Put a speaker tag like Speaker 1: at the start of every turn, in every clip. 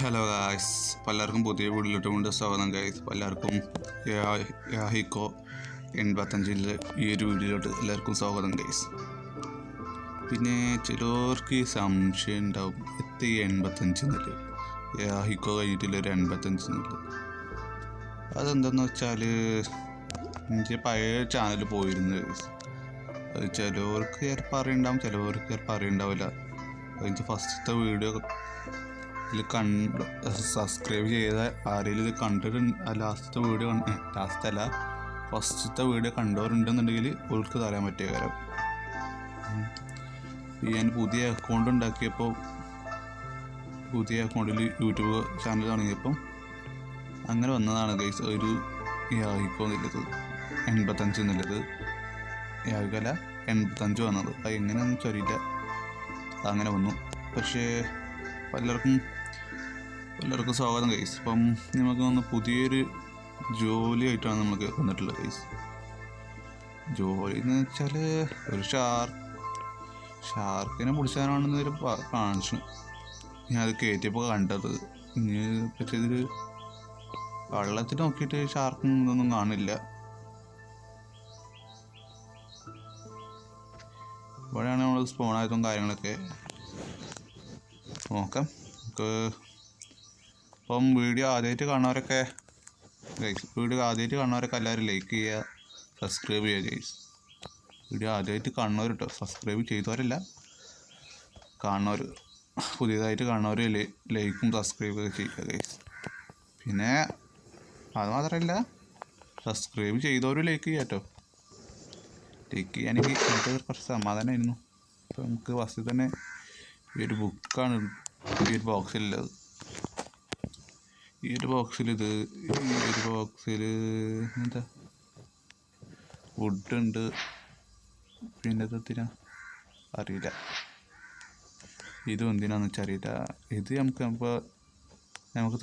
Speaker 1: Hello guys, എല്ലാവർക്കും പുതിയ വീട്ടിലോട്ട് കൊണ്ട് സ്വാഗതം ഗായ്സ്. എല്ലാവർക്കും യാഹിക്കോ 85 ഈ ഒരു വീഡിയോയിലോട്ട് എല്ലാവർക്കും സ്വാഗതം ഗായ്സ്. പിന്നെ ചിലർക്ക് സംശയം ഉണ്ടാവും, എത്തി 85 എന്നുള്ളത് യാഹിക്കോ കഴിഞ്ഞിട്ടില്ല ഒരു 85 എന്നുള്ളത്. അതെന്താണെന്ന് വെച്ചാൽ എൻ്റെ പഴയ ചാനൽ പോയിരുന്നു ഗായ്സ്. അത് ചിലവർക്ക് ചിലപ്പോൾ അറിയുണ്ടാവും, ചിലവർക്ക് ചിലപ്പോൾ അറിയുണ്ടാവില്ല. അതിൻ്റെ ഫസ്റ്റത്തെ വീഡിയോ ഇതിൽ സബ്സ്ക്രൈബ് ചെയ്ത ആരെങ്കിലും ഇത് കണ്ടിട്ട് ലാസ്റ്റത്തെ വീഡിയോ ലാസ്റ്റല്ല ഫസ്റ്റത്തെ വീഡിയോ കണ്ടവരുണ്ടെന്നുണ്ടെങ്കിൽ അവർക്ക് തരാൻ പറ്റിയ കാര്യം. ഞാൻ പുതിയ അക്കൗണ്ട് ഉണ്ടാക്കിയപ്പോൾ പുതിയ അക്കൗണ്ടിൽ യൂട്യൂബ് ചാനൽ തുടങ്ങിയപ്പം അങ്ങനെ വന്നതാണ് ഗൈസ്. ഒരു യാഹിക്കോ എന്നുള്ളത് 85 എന്നുള്ളത് യാഹിക്കല്ല 85 വന്നത്. അത് എങ്ങനെയാണെന്ന് വെച്ചാൽ അറിയില്ല, അങ്ങനെ വന്നു. പക്ഷേ എല്ലാവർക്കും സ്വാഗതം ഗൈസ്. അപ്പം നമുക്ക് വന്ന് പുതിയൊരു ജോലിയായിട്ടാണ് നമുക്ക് വന്നിട്ടുള്ളത് ഗൈസ്. ജോലി എന്ന് വെച്ചാൽ ഒരു ഷാർക്കിനെ പിടിച്ചാനാണെന്നൊരു കാണിച്ചു. ഞാൻ അത് കയറ്റിയപ്പോൾ കണ്ടത്. ഇനി പറ്റിയതിൽ വെള്ളത്തിൽ നോക്കിയിട്ട് ഷാർക്കും ഇതൊന്നും കാണില്ല. ഇവിടെയാണ് നമ്മൾ സ്പോണായതും കാര്യങ്ങളൊക്കെ നോക്കാം. നമുക്ക് ഇപ്പം വീഡിയോ ആദ്യമായിട്ട് കാണുന്നവരൊക്കെ എല്ലാവരും ലൈക്ക് ചെയ്യുക, സബ്സ്ക്രൈബ് ചെയ്യുക ഗൈസ്. വീഡിയോ ആദ്യമായിട്ട് കാണുന്നവർ കേട്ടോ, സബ്സ്ക്രൈബ് ചെയ്തവരല്ല, കാണുന്നവർ പുതിയതായിട്ട് കാണുന്നവർ ലൈക്കും സബ്സ്ക്രൈബൊക്കെ ചെയ്യുക ഗൈസ്. പിന്നെ അത് മാത്രമല്ല, സബ്സ്ക്രൈബ് ചെയ്തവരും ലൈക്ക് ചെയ്യുക കേട്ടോ. ലൈക്ക് ചെയ്യാനെങ്കിൽ എനിക്ക് കുറച്ച് സമാധാനമായിരുന്നു. അപ്പോൾ നമുക്ക് ഫസ്റ്റ് തന്നെ ഈ ഒരു ബുക്കാണ് ഈ ഒരു ബോക്സിലുള്ളത്. ഈ ഒരു ബോക്സിൽ എന്താ വുഡുണ്ട്. പിന്നെ ഇതെന്തിനാ അറിയില്ല, ഇതും എന്തിനാന്ന് വെച്ചാൽ അറിയില്ല. ഇത് നമുക്ക്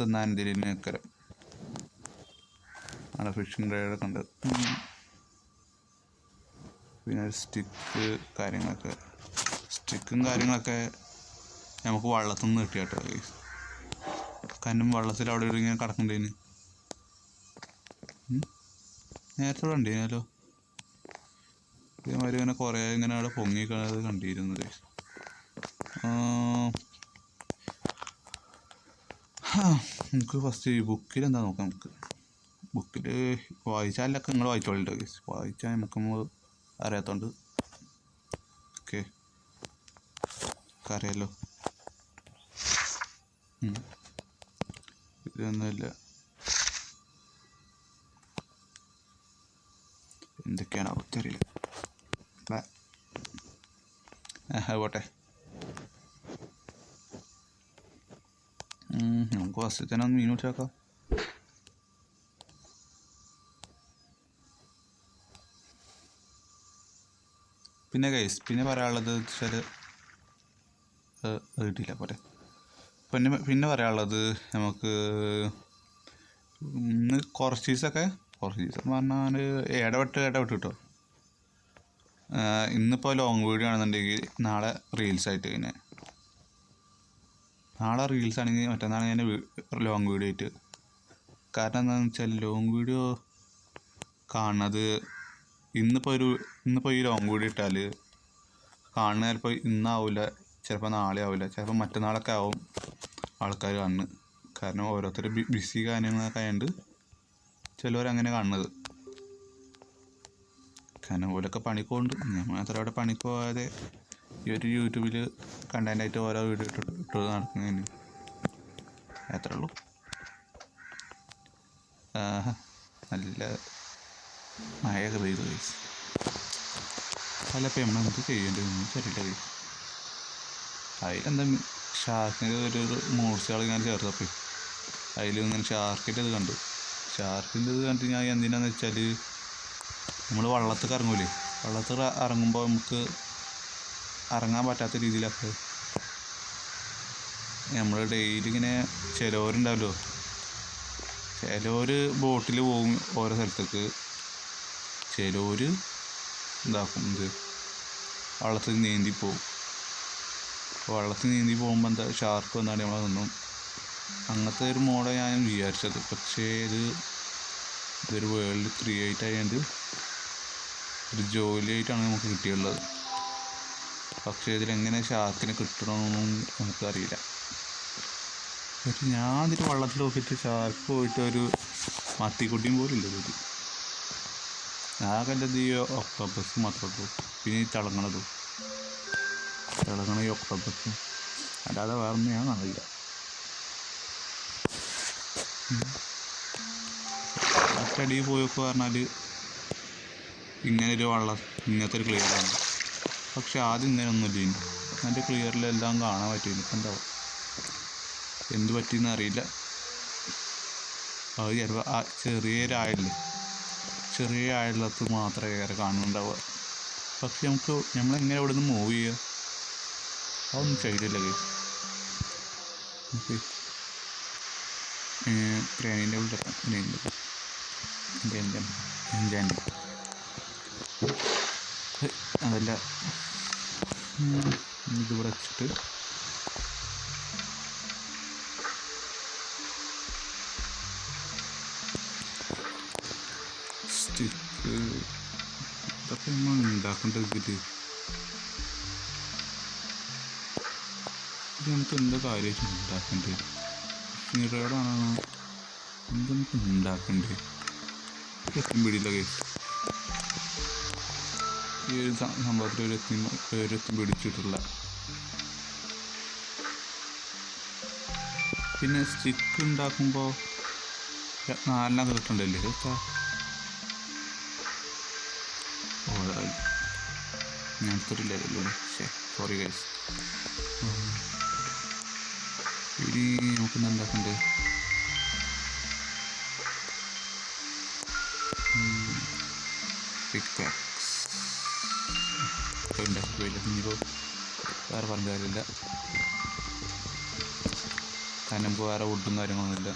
Speaker 1: തിന്നാൻ എന്തെങ്കിലും വെക്കരം. അവിടെ ഫിഷിംഗ് റൈഡൊക്കെ ഉണ്ട്. പിന്നെ സ്റ്റിക്കും കാര്യങ്ങളൊക്കെ നമുക്ക് വള്ളത്തിൽ നിന്ന് കിട്ടിയ കേട്ടോ. കാരണം വെള്ളത്തിൽ അവിടെ ഇങ്ങനെ കിടക്കണ്ടേന് നേരത്തെ കണ്ടീനല്ലോ. ഇതേമാതിരി ഇങ്ങനെ കുറേ ഇങ്ങനെ അവിടെ പൊങ്ങിക്കണത് കണ്ടിരുന്നത്. നമുക്ക് ഫസ്റ്റ് ഈ ബുക്കിൽ എന്താ നോക്കാം. ബുക്കിൽ വായിച്ചാലൊക്കെ നിങ്ങൾ വായിച്ചോളിട്ടോ ഗൈസ്. വായിച്ചാൽ നമുക്ക് അറിയാത്തോണ്ട് ഓക്കെ അറിയാലോ. ഇതൊന്നുമില്ല, എന്തൊക്കെയാണ് ഒത്തിരിയില്ല. പോട്ടെ, നമുക്ക് ഫസ്റ്റ് തന്നെ ഒന്ന് മീൻ വെച്ചേക്കാം. പിന്നെ ഗൈസ് പറയാനുള്ളത് വെച്ചാൽ കിട്ടിയില്ല പോട്ടെ. പിന്നെ പറയാനുള്ളത്, നമുക്ക് ഇന്ന് കുറച്ച് ദിവസം പറഞ്ഞാൽ ഇടവിട്ട് കിട്ടും. ഇന്നിപ്പോൾ ലോങ് വീഡിയോ ആണെന്നുണ്ടെങ്കിൽ നാളെ റീൽസായിട്ട്, പിന്നെ നാളെ റീൽസ് ആണെങ്കിൽ മറ്റന്നാൾ ഞാൻ ലോങ് വീഡിയോ ആയിട്ട്. കാരണം എന്താണെന്ന് വെച്ചാൽ ലോങ് വീഡിയോ കാണുന്നത് ഇന്നിപ്പോൾ ഈ ലോങ് വീഡിയോ ഇട്ടാൽ കാണുന്ന ചിലപ്പോൾ ഇന്നാവില്ല, ചിലപ്പോൾ നാളെ ആവില്ല, ചിലപ്പോൾ മറ്റന്നാളൊക്കെ ആവും ആൾക്കാർ കാണുന്നത്. കാരണം ഓരോരുത്തർ ബിസി കാര്യങ്ങളൊക്കെ ആയതുകൊണ്ട് ചിലവരങ്ങനെ കാണുന്നത്. കാരണം ഓരൊക്കെ പണിക്ക് പോകുന്നുണ്ട്. ഞാൻ മാത്രം അവിടെ പണിക്ക് പോകാതെ ഈ ഒരു യൂട്യൂബിൽ കണ്ടൻ്റായിട്ട് ഓരോ വീഡിയോ ഇട്ട് നടക്കുന്നതിന് അത്രേ ഉള്ളൂ. നല്ല മഴയൊക്കെ പെയ്തു ഗൈസ്. അല്ലപ്പോൾ നമ്മളെന്ത് ചെയ്യേണ്ടതെന്ന് ശരിയില്ല ഗൈസ്. അതിലെന്താ ഷാർക്കിൻ്റെ ഒരു മൂർച്ചകൾ ഞാൻ ചേർത്തപ്പോൾ അതിലിങ്ങനെ ഷാർക്കിൻ്റെ ഇത് കണ്ടു ഞാൻ എന്തിനാന്ന് വെച്ചാൽ, നമ്മൾ വള്ളത്തിൽ ഇറങ്ങൂലേ, വള്ളത്തിൽ ഇറങ്ങുമ്പോൾ നമുക്ക് ഇറങ്ങാൻ പറ്റാത്ത രീതിയിലൊക്കെ നമ്മൾ ഡെയിലി ഇങ്ങനെ ചിലവരുണ്ടാവല്ലോ, ചിലവർ ബോട്ടിൽ പോകും ഓരോ സ്ഥലത്തേക്ക്, ചിലവർ ഇതാക്കും വള്ളത്തിൽ നീന്തി പോകും. വെള്ളത്തിൽ നീന്തി പോകുമ്പോൾ എന്താ ഷാർക്ക് വന്നാണ് നമ്മളെ നിന്നും അങ്ങനത്തെ ഒരു മോഡാണ് ഞാൻ വിചാരിച്ചത്. പക്ഷേ ഇതൊരു വേൾഡ് ക്രിയേറ്റ് ആയതുകൊണ്ട് ഒരു ജോലിയായിട്ടാണ് നമുക്ക് കിട്ടിയുള്ളത്. പക്ഷേ ഇതിലെങ്ങനെ ഷാർക്കിനെ കിട്ടണമെന്നൊന്നും നമുക്കറിയില്ല. പക്ഷേ ഞാൻ ഇതിൽ വള്ളത്തിൽ നോക്കിയിട്ട് ഷാർക്ക് പോയിട്ട് ഒരു മത്തിക്കുട്ടിയും പോലും ഇല്ല ഇതിൽ. ആകെ എൻ്റെ ഈ ഒക്ടോപ്പസ് മാത്രമേ ഉള്ളൂ. പിന്നെ ഈ തിളങ്ങണ ഈ ഒക്ടോപ്പസും, അല്ലാതെ വേറൊന്നും ഞാൻ കാണില്ല. അടിയിൽ പോയൊക്കെ പറഞ്ഞാൽ ഇങ്ങനത്തെ ഒരു ക്ലിയറാണ്. പക്ഷെ ആദ്യം ഇങ്ങനെയൊന്നുമില്ല. ഇനി അതിൻ്റെ ക്ലിയറിലെല്ലാം കാണാൻ പറ്റും. ഇപ്പം എന്താവും എന്ത് പറ്റിയെന്ന് അറിയില്ല. അത് ചിലപ്പോൾ ചെറിയ ആഴത്ത് മാത്രമേ ഏറെ കാണുന്നുണ്ടാവുക. പക്ഷെ നമ്മളെങ്ങനെ ഇവിടെ നിന്ന് മൂവ് ചെയ്യുക, അതൊന്നും ചെയ്തില്ല. ഓക്കെ, ക്രേനിൻ്റെ എൻജാൻ അതല്ല, ഇതിവിടെ വെച്ചിട്ട് സ്റ്റിക്ക് ഇതൊക്കെ നമ്മൾ ഉണ്ടാക്കേണ്ടത്. ഇത് നമുക്ക് എന്താ കാര്യമായിട്ട് ഉണ്ടാക്കേണ്ടത്? മിററാണോ എന്ത് നമുക്ക് ഉണ്ടാക്കേണ്ടത്? എത്തും പിടിയില്ല കേസ്. ഈ ഒരു സംഭവത്തിൽ ഒരെത്തും പിടിച്ചിട്ടില്ല. പിന്നെ സ്റ്റിക്ക് ഉണ്ടാക്കുമ്പോൾ 4 കിട്ടണ്ടല്ലേ? ഞാൻ എടുത്തിട്ടില്ലല്ലോ. Sorry guys. ഇനി നമുക്കെന്താ ഉണ്ടാക്കണ്ടേ? പിക്കാക്സ് ഉണ്ടാക്കിപ്പോയില്ല. ഇനിയിപ്പോൾ വേറെ പറഞ്ഞ കാര്യമില്ല. കാരണം നമുക്ക് വേറെ വുഡും കാര്യങ്ങളൊന്നുമില്ല.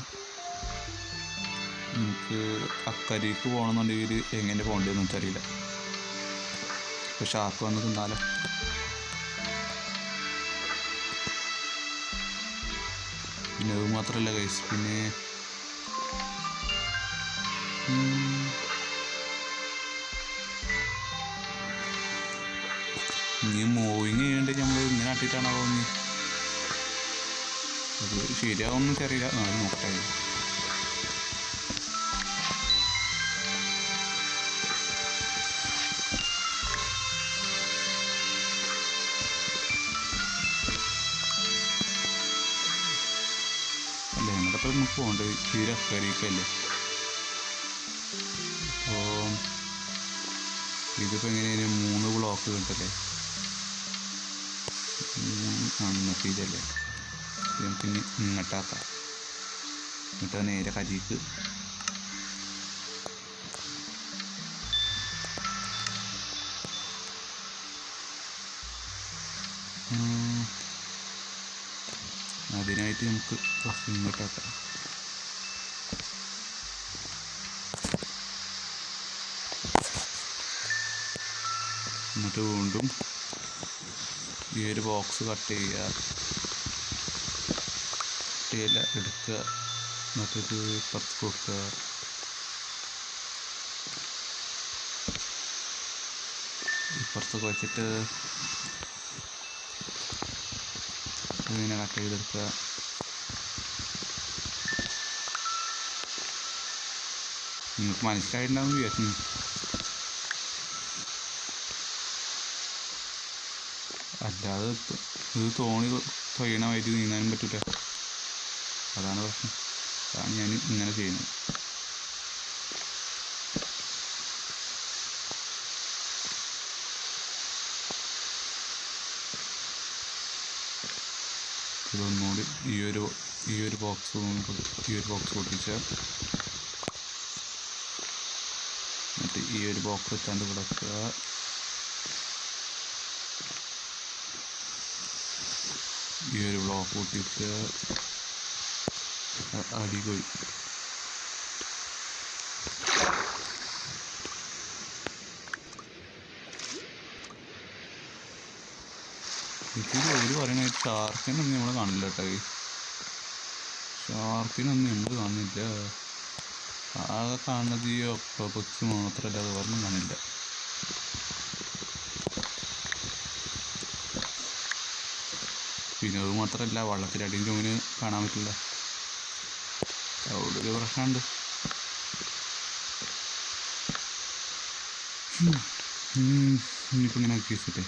Speaker 1: നമുക്ക് അക്കരയ്ക്ക് പോകണമെന്നുണ്ടെങ്കിൽ എങ്ങനെ പോകേണ്ടതെന്ന് എനിക്കറിയില്ല. ഇപ്പോൾ ഷാർക്ക് വന്ന് തിന്നാലോ. പിന്നെ അത് മാത്രമല്ല ഗൈസ്, പിന്നെ ഇനി മൂവിങ് ചെയ്യേണ്ടത് നമ്മൾ ഇങ്ങനെ ആട്ടിയിട്ടാണോ തോന്നി? അത് ശരിയാവുമെന്ന് എനിക്കറിയില്ല. നോക്കട്ടെ. അല്ല, ഞങ്ങളിപ്പോൾ നമുക്ക് പോകേണ്ടത് തീരെ അക്കരയ്ക്കല്ലേ. അപ്പോൾ ഇതിപ്പോൾ എങ്ങനെയാണ് 3 ബ്ലോക്ക് കിട്ടല്ലേ? ഇതല്ലേ നമുക്ക് ഇനി ഇങ്ങോട്ടാക്കാം. എന്നിട്ട് നേരെ കരിക്ക് അതിനായിട്ട് നമുക്ക് ഇങ്ങോട്ടാക്കാം. എന്നിട്ട് വീണ്ടും ഈ ഒരു ബോക്സ് കട്ട് ചെയ്യുക, എടുക്കുക, എന്നിട്ട് ഇപ്പുറത്ത് കൊടുക്കുക. ഇപ്പുറത്തൊക്കെ വെച്ചിട്ട് ഇങ്ങനെ കട്ട് ചെയ്തെടുക്കുക. നിങ്ങൾക്ക് മനസ്സിലായിട്ടുണ്ടാവും വിചാരിക്കുന്നു. അല്ലാതെ ഇത് തോണി തൊയ്യണ വൈദ്യുതി നീങ്ങാനും പറ്റില്ല. അതാണ് പ്രശ്നം. അതാണ് ഞാൻ ഇങ്ങനെ ചെയ്യുന്നത്. ഇതൊന്നുകൂടി ഈ ഒരു ബോക്സ് പൊട്ടിച്ചാൽ എന്നിട്ട് ഈ ഒരു ബോക്സ് വെച്ചാണ്ട് കിടക്കുക. ഈ ഒരു ബ്ലോക്ക് പൊട്ടിച്ച് അടിപോയി. ഇതിൽ ഒരു പറയണ ഷാർക്കിനൊന്നും നമ്മൾ കാണില്ല കേട്ടോ. ഷാർക്കിനൊന്നും എന്ത് കാണില്ല. ആകെ കാണുന്നത് ഈ ഒക്ടോപസ് മാത്രമല്ല, അത് പറഞ്ഞും കാണില്ല. പിന്നെ അത് മാത്രമല്ല, വള്ളത്തിലടിയിൽ മീന് കാണാൻ പറ്റില്ല. അവിടെ ഒരു പ്രശ്നമുണ്ട്. ഇനിയിപ്പോൾ ഇങ്ങനെ ആക്കി വെച്ചിട്ടേ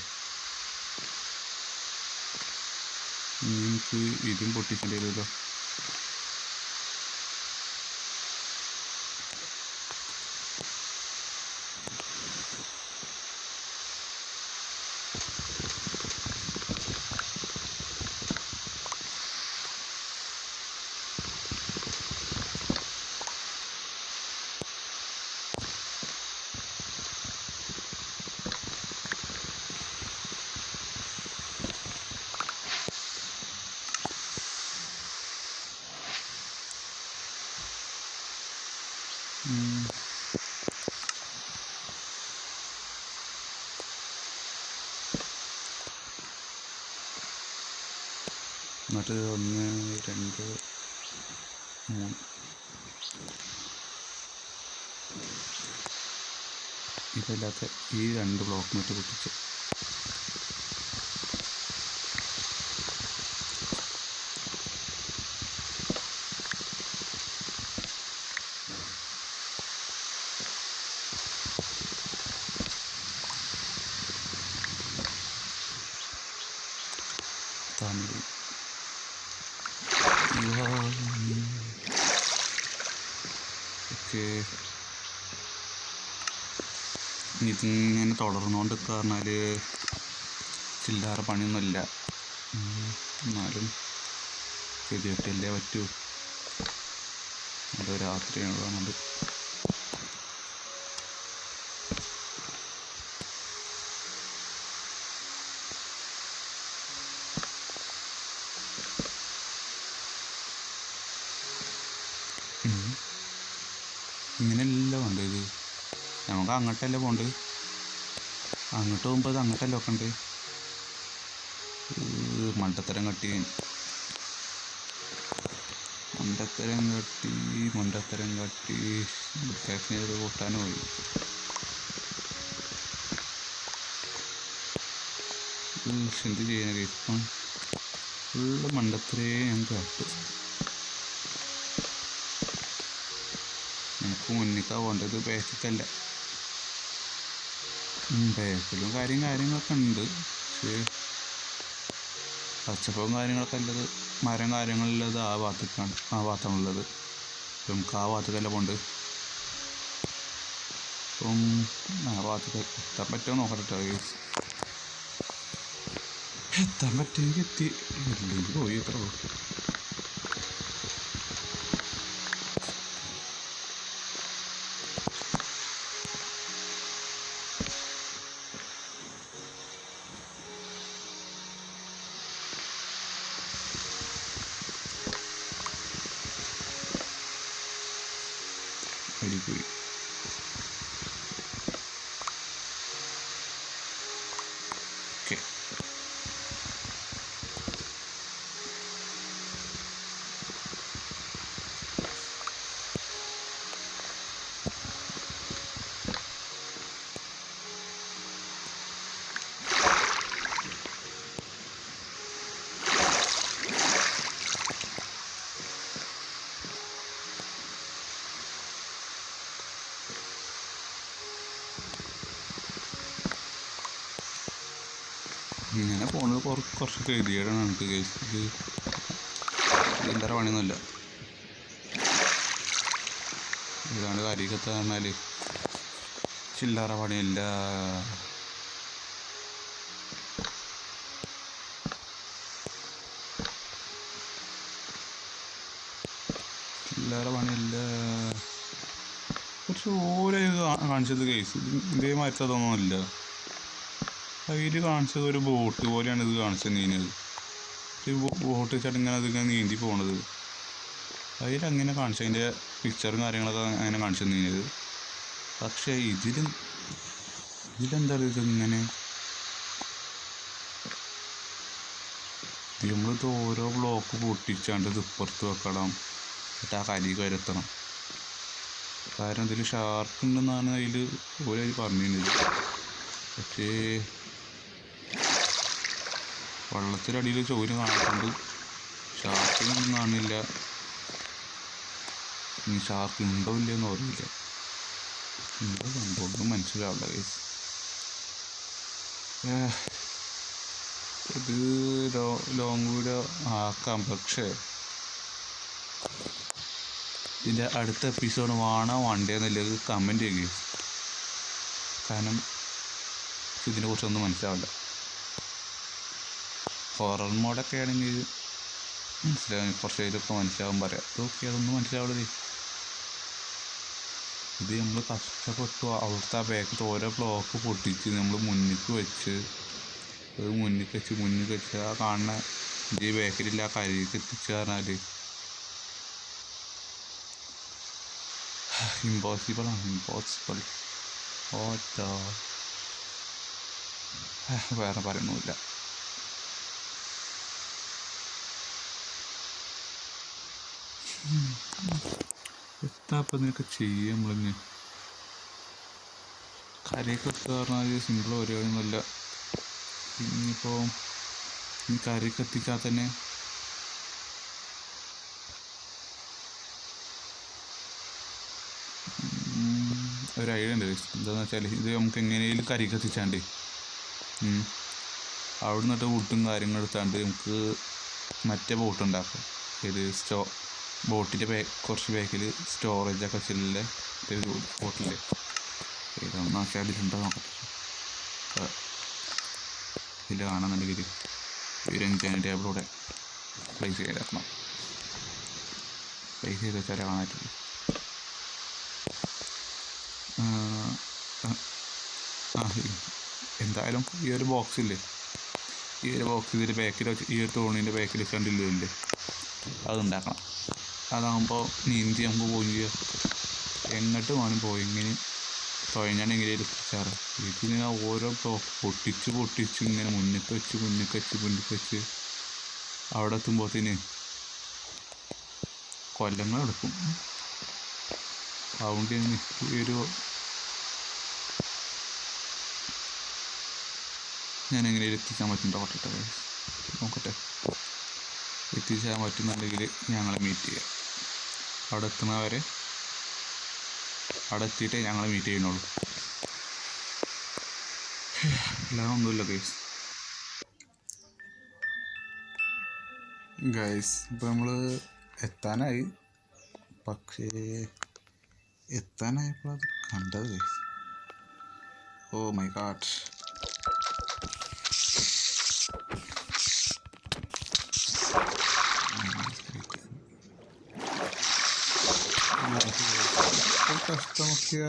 Speaker 1: എനിക്ക് ഇതും പൊട്ടിക്കേണ്ടി വരുമല്ലോ. എന്നിട്ട് 1 2 3 ഇതല്ലാത്ത ഈ 2 ബ്ലോക്ക് നട്ട് പൊട്ടിച്ച് തമിഴ് ഓക്കെ. ഇതിങ്ങനെ തുടർന്നുകൊണ്ട് പറഞ്ഞാൽ ചില്ലറ പണിയൊന്നുമില്ല. എന്നാലും ശരിയായിട്ടല്ലേ പറ്റൂ. അത് രാത്രിയാണ് കാണുന്നത്. ഇങ്ങനെയല്ല വേണ്ടത്. ഇത് നമുക്ക് അങ്ങോട്ടല്ലേ പോകേണ്ടത്. അങ്ങോട്ട് പോകുമ്പോൾ അത് അങ്ങോട്ടല്ലേ വെക്കണ്ടേ. മണ്ടത്തരം കട്ടി ടെക്നിക്കൽ കൂട്ടാനും പോയി. എന്ത് ചെയ്യാൻ ഇപ്പം ഫുള്ള് മണ്ടത്തരേ ഞാൻ കാട്ടും. നമുക്ക് മുന്നിക്കാ പോകേണ്ടത്, ബാക്കിക്കല്ല. ബാക്കിലും കാര്യങ്ങളൊക്കെ ഉണ്ട്. പക്ഷേ പച്ചപ്പും കാര്യങ്ങളൊക്കെ ഉള്ളത്, മരം കാര്യങ്ങളുള്ളത് ആ ഭാഗത്താണുള്ളത്. നമുക്ക് ആ ഭാഗത്തേക്കല്ല പോകേണ്ടത്. അപ്പം ആ ഭാഗത്തേക്ക് എത്താൻ പറ്റുമോ നോക്കട്ടെ. എത്താൻ പറ്റുമെങ്കിൽ എത്തി, ഇല്ലെങ്കിൽ പോയി. എത്ര പോയി. ഓക്കെ. ഇങ്ങനെ പോണത് കുറച്ച് ഗതികേടാണ് നമുക്ക്. ഇത് ചില്ലറ പണിയൊന്നുമില്ല. ഇതാണ് കാര്യക്കത്ത് പറഞ്ഞാൽ ചില്ലറ പണിയില്ല. കുറച്ച് ഓരോ കാണിച്ചത് കേസ് ഇതേ മാറ്റതൊന്നുമില്ല. അതിൽ കാണിച്ചത് ഒരു ബോട്ട് പോലെയാണ് ഇത് കാണിച്ചത്. ഒരു ബോട്ട് വെച്ചിട്ട് ഇങ്ങനെ അതിങ്ങനെ നീന്തി പോണത്. അതിലങ്ങനെ കാണിച്ചു, അതിൻ്റെ പിക്ചറും കാര്യങ്ങളൊക്കെ അങ്ങനെ കാണിച്ചു നീങ്ങിയത്. പക്ഷേ ഇതിലെന്താ ഇതിങ്ങനെ നമ്മളിത് ഓരോ ബ്ലോക്ക് പൊട്ടിച്ചാണ്ട് ഇത് ഇപ്പുറത്ത് വെക്കണം, എന്നിട്ട് ആ കരി കയറ്റണം. കാരണം ഇതിൽ ഷാർക്ക് ഉണ്ടെന്നാണ് അതിൽ പറഞ്ഞിരുന്നത്. പക്ഷേ വെള്ളത്തിനടിയിൽ ചോര് കാണുന്നുണ്ട്, ഷാർക്കിനൊന്നും കാണില്ല. ഇനി ഷാർക്ക് ഉണ്ടോ ഇല്ലയെന്ന് ഓർമ്മയില്ല, എന്തോ സംഭവം മനസ്സിലാവില്ല ഗൈസ്. ഇത് ലോങ് വീഡിയോ ആക്കാം, പക്ഷേ ഇതിൻ്റെ അടുത്ത എപ്പിസോഡ് വേണോ വേണ്ടേന്നുള്ളത് കമൻറ്റ് ചെയ്യുക. കാരണം ഇതിനെക്കുറിച്ചൊന്നും മനസ്സിലാവില്ല. ഹൊറർ മോഡൊക്കെ ആണെങ്കിൽ മനസ്സിലാവും, കുറച്ച് ഇതൊക്കെ മനസ്സിലാവും പറയാം. ഓക്കെ, അതൊന്നും മനസ്സിലാവുള്ളത്. ഇത് നമ്മൾ കഷ്ടപ്പെട്ടു അവിടുത്തെ ആ ബാക്കിൽ ഓരോ ബ്ലോക്ക് പൊട്ടിച്ച് നമ്മൾ മുന്നിലേക്ക് വെച്ച് ആ കാണുന്ന ഈ ബാക്കിലില്ല ആ കരിക്ക് എത്തിച്ച് പറഞ്ഞാൽ ഇമ്പോസിബിൾ. ഓട്ടോ വേറെ പറയുന്നില്ല. എത്താപ്പം ഇതിനൊക്കെ ചെയ്യും നമ്മളിങ്ങ് കരയൊക്കെ എത്തുക പറഞ്ഞാൽ സിമ്പിൾ പരിപാടിയൊന്നുമല്ല. ഇനിയിപ്പോൾ ഈ കരയൊക്കെ എത്തിച്ചാൽ തന്നെ ഒരു ഐഡിയ ഉണ്ട്. എന്താണെന്ന് വെച്ചാൽ ഇത് നമുക്ക് എങ്ങനെയും കരയ്ക്ക് എത്തിച്ചാണ്ട് അവിടെ നിന്നിട്ട് വുഡും കാര്യങ്ങളും എടുത്താണ്ട് നമുക്ക് മറ്റേ ബോട്ട് ഉണ്ടാക്കാം. ഇത് ബോട്ടിൻ്റെ കുറച്ച് ബാക്കിൽ സ്റ്റോറേജൊക്കെ വെച്ചില്ല ബോട്ടിൽ ഇതൊന്നും ആക്കി അതിലുണ്ടോ നോക്കട്ടെ. ഇതിൽ കാണുന്നുണ്ടെങ്കിൽ ഒരു 5 ടേബിളൂടെ പ്ലേസ് ചെയ്തേക്കണം. പ്ലേസ് ചെയ്ത് വെച്ചാലേ കാണാറ്റുള്ളൂ. എന്തായാലും ഈ ഒരു ബോക്സില്ലേ, ഈ ഒരു ബോക്സ് ഇതിൻ്റെ ബാക്കിൽ വെച്ച് ഈ ഒരു തോണീൻ്റെ ബാക്കിൽ വെച്ചാണ്ടില്ലേ അതുണ്ടാക്കണം. അതാകുമ്പോൾ നീന്തി നമുക്ക് പോയി ചെയ്യാം, എങ്ങോട്ട് വേണം പോയി ഇങ്ങനെ തുഴഞ്ഞാണെങ്കിലും എത്തിച്ചാറ്. ഇതിങ്ങനെ ഓരോ ബ്ലോക്ക് പൊട്ടിച്ച് ഇങ്ങനെ മുന്നിക്ക് വെച്ച് അവിടെ എത്തുമ്പോഴത്തേന് കൊല്ലങ്ങളെടുക്കും. അതുകൊണ്ട് ഞാൻ എങ്ങനെ എത്തിച്ചാൻ പറ്റുന്നുണ്ടോ നോക്കട്ടെ. എത്തിച്ചാൻ പറ്റുന്നുണ്ടെങ്കിൽ ഞങ്ങളെ മീറ്റ് ചെയ്യാം. അവിടെ എത്തുന്നവരെ അവിടെ എത്തിയിട്ടേ ഞങ്ങൾ മീറ്റ് ചെയ്യുന്നുള്ളൂ. അല്ലാതെ ഒന്നുമില്ല ഗൈസ്. ഇപ്പം നമ്മൾ എത്താനായി, പക്ഷേ എത്താനായപ്പോൾ അത് കണ്ടത് ഗൈസ്. Oh my god. കഷ്ടമൊക്കെയാ.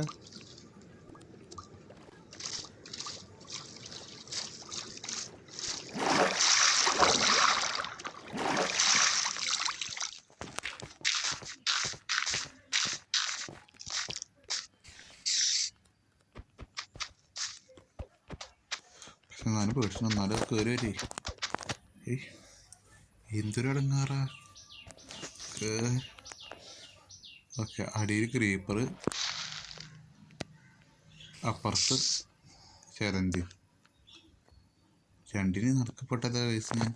Speaker 1: പക്ഷെ എന്നാലും പേടിച്ചു, എന്നാലും കയറി വരേ. എന്തൊരു അടങ്ങാറാ. ഓക്കെ, അടിയിൽ ക്രീപ്പർ, അപ്പുറത്ത് ചെലന്തി, രണ്ടിന് നടക്കപ്പെട്ടത് വയസ്സ്. ഞാൻ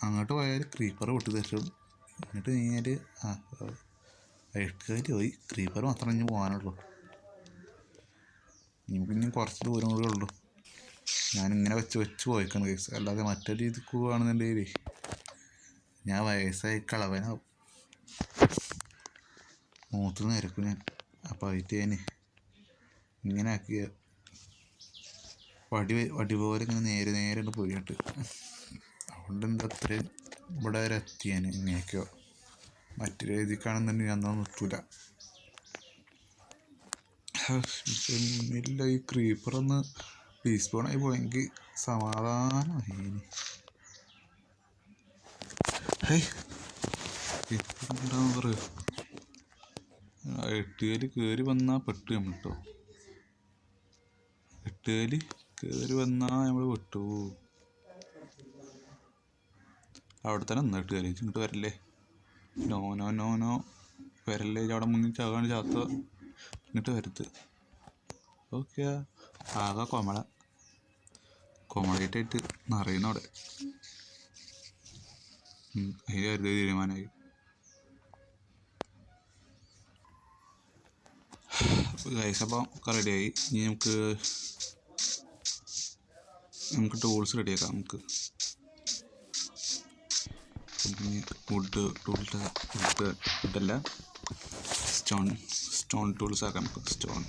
Speaker 1: അങ്ങോട്ട് പോയാൽ ക്രീപ്പർ പൊട്ടി തരും, എന്നിട്ട് കഴിഞ്ഞാൽ അഴുക്കാരി പോയി. ക്രീപ്പർ മാത്രമേ ഇനി പോകാനുള്ളൂ. നമുക്ക് ഇനി കുറച്ച് ദൂരം കൂടെ ഉള്ളൂ. ഞാനിങ്ങനെ വെച്ച് പോയിക്കാണ് കേസ്. അല്ലാതെ മറ്റേ രീതിക്ക് പോവുകയാണെന്നുണ്ടെങ്കിൽ ഞാൻ വയസ്സായി കളവനാവും, മൂത്ത് നിരക്കും ഞാൻ. അപ്പോൾ അതിട്ട് ഞാൻ ഇങ്ങനെ ആക്കിയ വടി പോലെ ഇങ്ങനെ നേരെ പോയിട്ട്, അതുകൊണ്ട് എന്താ അത്രയും ഇവിടെ വരെ എത്തി ഞാൻ. ഇങ്ങനെയൊക്കെയോ മറ്റു രീതിക്കാണെന്നുണ്ടെങ്കിൽ അന്നൊന്നും എത്തൂല. ഇല്ല, ഈ ക്രീപ്പറൊന്ന് ഡീസ്പോണായി പോയെങ്കിൽ സമാധാനമായി. എന്താന്ന് പറയുക, 8 കയറി വന്നാൽ പെട്ടു നമ്മൾ കേട്ടോ. 8 കയറി വന്നാൽ നമ്മൾ പെട്ടു. അവിടെ തന്നെ നിന്നിട്ട് കയറി ഇങ്ങോട്ട് വരല്ലേ. നോ നോ നോ നോ വരല്ലേ, അവിടെ മുന്നിൽ ചാകാണ് ചാത്ത, ഇങ്ങോട്ട് വരത്ത്. ഓക്കെ, ആകെ കൊമളായിട്ടായിട്ട് നിറയുന്ന അവിടെ. അതിന് കരുതി തീരുമാനമായി. ഗൈസ് അപ്പം ഒക്കെ റെഡിയായി. ഇനി നമുക്ക് ടൂൾസ് റെഡിയാക്കാം. വുഡല്ല, സ്റ്റോൺ ടൂൾസ് ആക്കാം. നമുക്ക് സ്റ്റോൺ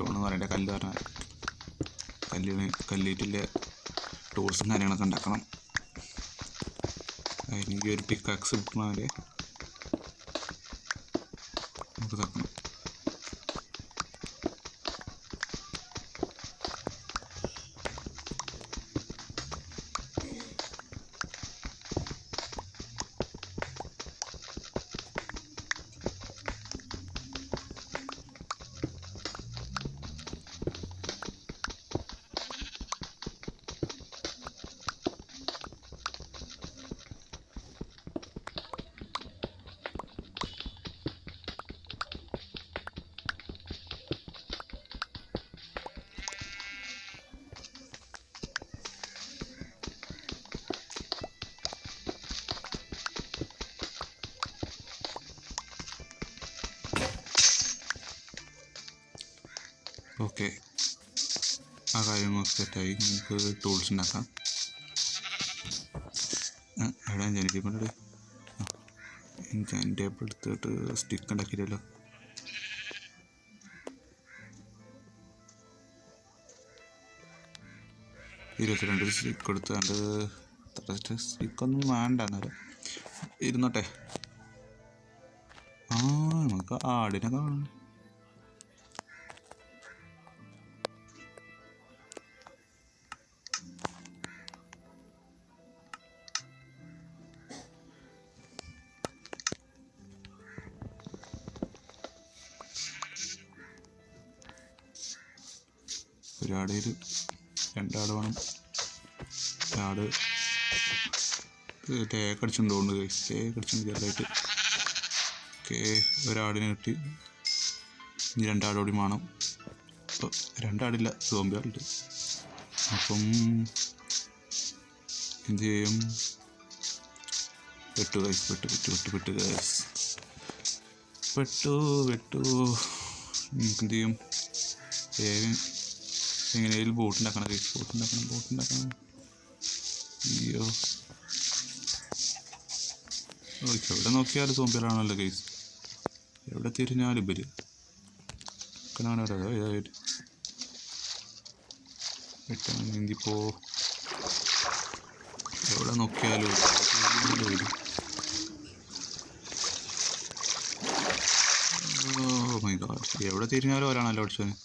Speaker 1: എന്ന് പറയണ്ട, കല്ല് പറഞ്ഞാൽ കല്ലിട്ടില്ല ടൂൾസും കാര്യങ്ങളൊക്കെ ഉണ്ടാക്കണം. അതിനെനിക്ക് ഒരു പിക്കാക്സ് കിട്ടണവരെ നമുക്ക് തക്കണം. ഓക്കെ, ആ കാര്യങ്ങളൊക്കെ സെറ്റായി. നമുക്ക് ടൂൾസ് ഉണ്ടാക്കാം. എവിടെ എൻജാൻ ടേബിൾ എടുത്തിട്ട് സ്റ്റിക്ക് ഉണ്ടാക്കിയില്ലല്ലോ. $22 സ്റ്റിക്ക് കൊടുത്താണ്ട് സ്റ്റിക്കൊന്നും വേണ്ട, എന്നാലും ഇരുന്നോട്ടെ. നമുക്ക് ആടിനെ കാണണം. ഒരാടയിൽ 2 ആട് വേണം. ആട് തേക്കടിച്ചുകൊണ്ട് ചെറുതായിട്ട്. ഓക്കെ, ഒരാടിനെ കിട്ടി. ഇനി 2 ആട് കൂടി വേണം. ഇപ്പോൾ 2 ആടില്ല, സോംബി ആടുണ്ട്. അപ്പം എന്ത് ചെയ്യും? പെട്ടു. നമുക്ക് എന്ത് ചെയ്യും? എങ്ങനെയായാലും ബോട്ടുണ്ടാക്കണം. അയ്യോ, എവിടെ നോക്കിയാലും സോംബികളാണല്ലോ ഗൈസ്. എവിടെ തിരിഞ്ഞാലും ഇവര് നീന്തിപ്പോ. എവിടെ നോക്കിയാലും മൈ ഗോഡ്, എവിടെ തിരിഞ്ഞാലും ഒരാണല്ലോ അടിച്ചോന്.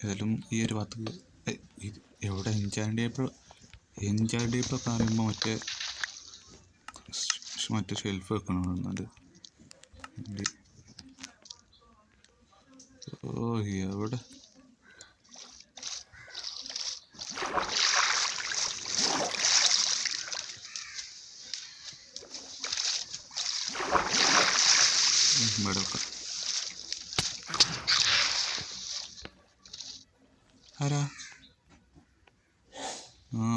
Speaker 1: ഏതായാലും ഈ ഒരു ഭാഗത്ത് എവിടെ എൻജാൻഡ് ടേപ്പൊക്കെ പറയുമ്പോൾ മറ്റേ ഷെൽഫ് വെക്കണമെന്നുണ്ട്. എവിടെ വെക്കാം. ആരാ?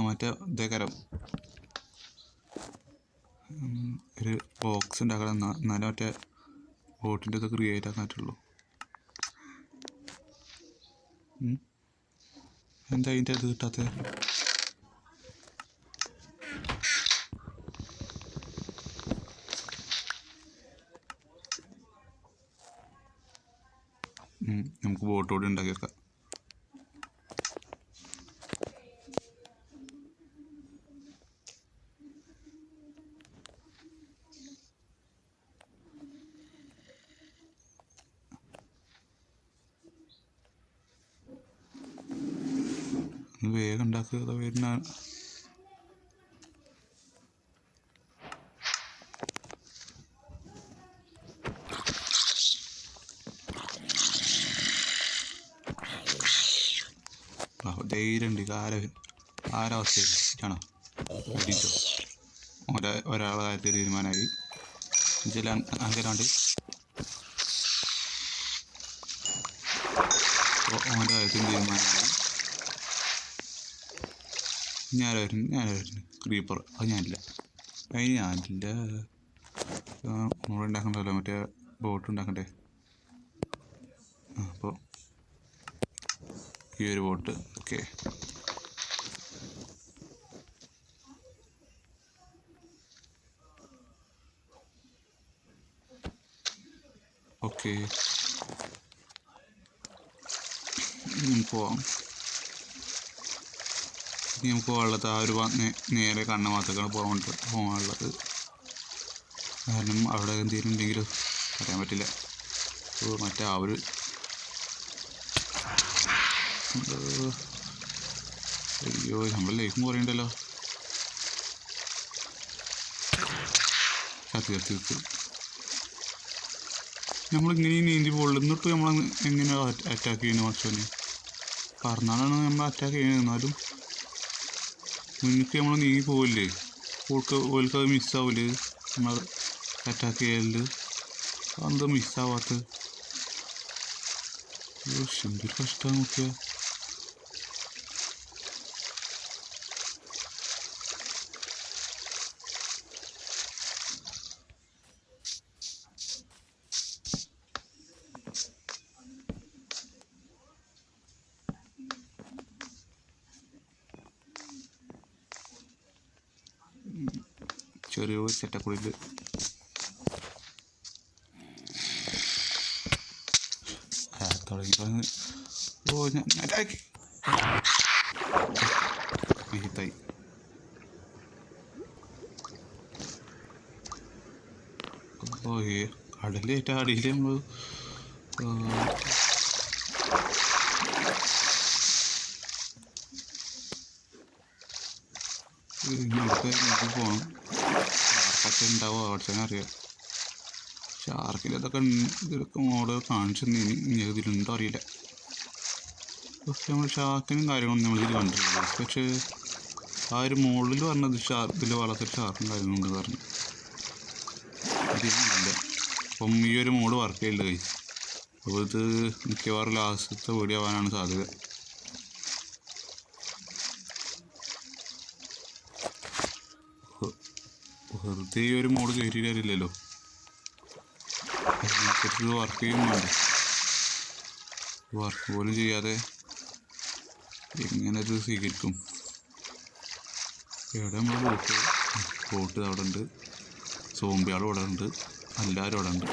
Speaker 1: മറ്റേ ഇതേക്കരം ഒരു ബോക്സ് ഉണ്ടാക്കണം. എന്നാലും മറ്റേ ബോട്ടിൻ്റെ ഇത് ക്രിയേറ്റ് ആക്കാൻ പറ്റുള്ളൂ. എന്താ അതിൻ്റെ ഇത് കിട്ടാത്തത്? നമുക്ക് ബോട്ട് കൂടി ഉണ്ടാക്കി വെക്കാം. വേഗം ഉണ്ടാക്കുക വരുന്ന ധൈര്യമുണ്ട്. ആരവസ്ഥയാണോ അടിച്ചോ ഒരാളെ കാര്യത്തിൽ തീരുമാനമായി. ചില അങ്ങനാണ്ട് ഓൻ്റെ കാര്യത്തിൽ തീരുമാനമായി. ഞാനായിരുന്നു ക്രീപ്പർ. അത് ഞാനില്ല. നമ്മൾ ഉണ്ടാക്കണ്ടല്ലോ, മറ്റേ ബോട്ട് ഉണ്ടാക്കണ്ടേ. അപ്പോൾ ഈ ഒരു ബോട്ട് ഓക്കെ. ഓക്കെ പോവാം. നമുക്ക് പോകാനുള്ളത് ആ ഒരു നേരെ കണ്ണമാത്തേക്കാണ് പോകാനുള്ളത്. കാരണം അവിടെ എന്തെങ്കിലും ഉണ്ടെങ്കിലും പറയാൻ പറ്റില്ല. മറ്റേ ആ ഒരു അയ്യോ നമ്മുടെ ലൈഫും കുറയുണ്ടല്ലോ. കത്തി നമ്മളിങ്ങനെ നീന്തി പോകുള്ളൂ. എന്നിട്ട് നമ്മൾ എങ്ങനെ അറ്റാക്ക് ചെയ്യുന്നു മച്ചോനെ? പറഞ്ഞാലാണ് നമ്മൾ അറ്റാക്ക് ചെയ്യുന്നത്. എന്നാലും മുന്നിട്ട് നമ്മൾ നീങ്ങി പോവില്ലേ? ഓൾക്ക് അത് മിസ്സാവില്ലേ നമ്മൾ അറ്റാക്ക് ചെയ്യല്? അതെന്താ മിസ്സാവാത്തത്? എന്തൊരു കഷ്ടമാണ് നോക്കിയാൽ. ചെറിയ സെറ്റക്കുള്ളിൽ തുടങ്ങി. ഓ ഞാൻ ഹിറ്റായി. ഓ കടലേറ്റ അടിയിൽ നമ്മൾ നമുക്ക് പോകണം. ഷാർക്കൊക്കെ ഉണ്ടാവും അവിടെ തന്നെ അറിയാം. ഷാർക്കിൽ ഇതിലൊക്കെ മോഡ് കാണിച്ചു ഇതിലുണ്ടോ അറിയില്ല. പക്ഷെ നമ്മൾ ഷാർക്കിനും കാര്യങ്ങളൊന്നും നമ്മളിതിൽ കണ്ടിട്ടില്ല. പക്ഷേ ആ ഒരു മുകളിൽ പറഞ്ഞത് ഇതിൽ വളർത്തിയ ഷാർക്കും കാര്യങ്ങളുണ്ട് പറഞ്ഞു. ഇതില്ല. അപ്പം ഈ ഒരു മോഡ് വർക്ക് ചെയ്യില്ല കൈ. അപ്പോൾ ഇത് മിക്കവാറും ലാസ്റ്റത്തെ വീഡിയോ ആവാനാണ് സാധ്യത. വെറുതെ ഈ ഒരു മോഡ് കയറ്റിയിട്ട് അറിയില്ലല്ലോ. അതിനനുസരിച്ച് വർക്ക് ചെയ്യും വേണ്ട. വർക്ക് പോലും ചെയ്യാതെ എങ്ങനെ ഇത് സ്വീകരിക്കും? എവിടെ നമ്മൾ ബോട്ട് അവിടെ ഉണ്ട്, സോംബിയാളും അവിടെ ഉണ്ട്, എല്ലാവരും അവിടെ ഉണ്ട്.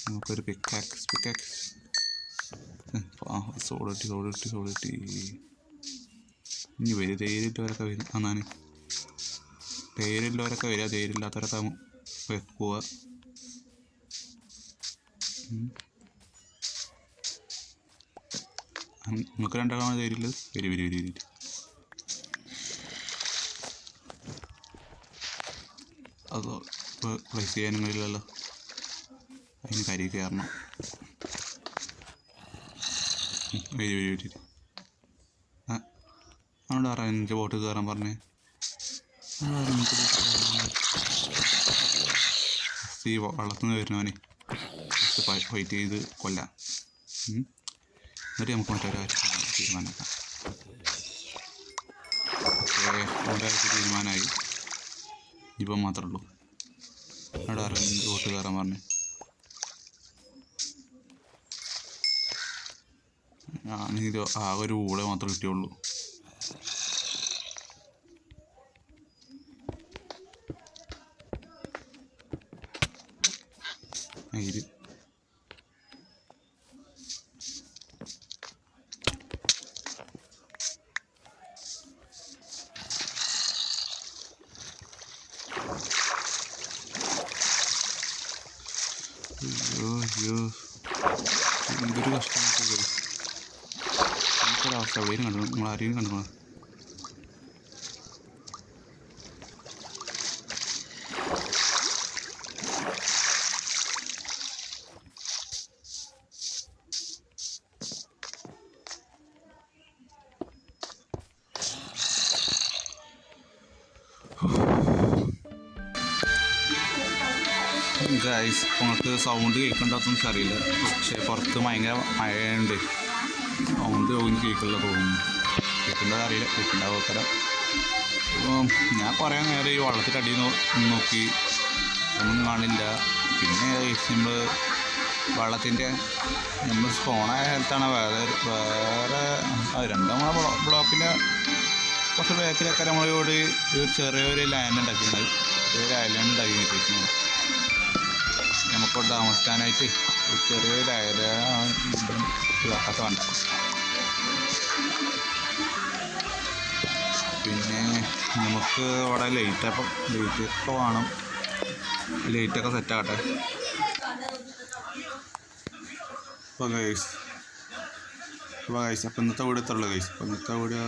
Speaker 1: നമുക്കൊരു പിക്കാക്സ് സോളിട്ടി ഇനി വരും. ധൈര്യമുള്ളവരൊക്കെ വരും. എന്നാണ് ധൈര്യമുള്ളവരൊക്കെ വരിക, ധൈര്യമില്ലാത്തവരൊക്കെ പോവുക. നമുക്ക് രണ്ടാളാണ് ധൈര്യമുള്ളത്. വരി അതോ പ്ലേസ് ചെയ്യാനും കഴിയില്ലല്ലോ. അതിന് കരി കയറണം. വരി അവിടെ പറയാം എനിക്ക് ബോട്ട് കയറാൻ പറഞ്ഞേ. ഈ വള്ളത്തിൽ നിന്ന് വരുന്നവനെ ഫൈറ്റ് ചെയ്ത് കൊല്ലാം. എന്നിട്ട് നമുക്ക് മറ്റൊരു തീരുമാനമാക്കാം. ഓക്കെ തീരുമാനമായി. ഇപ്പം മാത്രമേ ഉള്ളൂ. അവിടെ അറിയാം ബോട്ട് കയറാൻ പറഞ്ഞേ. ഞാനിത് ആകെ ഒരു ഊടെ മാത്രമേ കിട്ടിയുള്ളൂ. ഇത് അയ്യോ എന്തൊരു കഷ്ടമാണ്. അങ്ങനത്തെ ഒരു അവസ്ഥ എവിടെയും കണ്ടു, നിങ്ങൾ ആരെയും കണ്ടു? ഗൈസ് നിങ്ങൾക്ക് സൗണ്ട് കേൾക്കണ്ടാത്തൊന്നും അറിയില്ല, പക്ഷേ പുറത്ത് ഭയങ്കര മഴയുണ്ട്, സൗണ്ട് പോയി കേൾക്കില്ല തോന്നുന്നു. കേൾക്കേണ്ടത് അറിയില്ല, കേൾക്കേണ്ടാവക്കരം. അപ്പോൾ ഞാൻ കുറേ നേരം ഈ വള്ളത്തിൻ്റെ അടിയിൽ നോക്കി, ഒന്നും കാണില്ല. പിന്നെ നമ്മൾ വള്ളത്തിൻ്റെ നമ്മൾ സ്പോണായ സ്ഥലത്താണ് വേറെ 2 ബ്ലോക്കിൻ്റെ കുറച്ച് ബാക്കിലൊക്കെ നമ്മളോട് ഒരു ചെറിയൊരു ലാൻഡ് ഉണ്ടാക്കുന്നത്, ചെറിയൊരു ഐലാൻഡ് ഉണ്ടാക്കി വെച്ചിരിക്കുന്നത്. നമുക്കിവിടെ താമസിക്കാനായിട്ട് ചെറിയൊരു ഇതൊക്കെ വേണ്ട. പിന്നെ നമുക്ക് ഇവിടെ ലൈറ്റൊക്കെ വേണം, ലൈറ്റൊക്കെ സെറ്റാകട്ടെ. അപ്പോൾ ഗൈസ് അപ്പോൾ ഇന്നത്തെ വീഡിയോ എത്തുള്ളൂ ഗൈസ്. അപ്പോൾ ഇന്നത്തെ വീഡിയോ